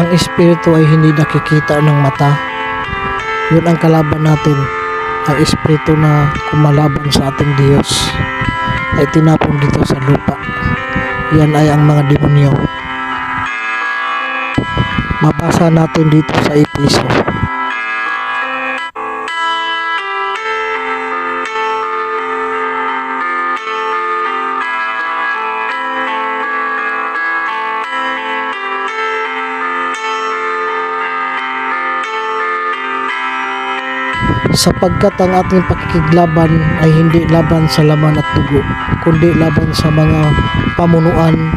Ang espiritu ay hindi nakikita ng mata. Yun ang kalaban natin. Ang espiritu na kumalaban sa ating Diyos ay tinapon dito sa lupa. Yan ay ang mga demonyo. Mabasa natin dito sa Efeso. Sapagkat ang ating pakikiglaban ay hindi laban sa laman at dugo, kundi laban sa mga pamunuan,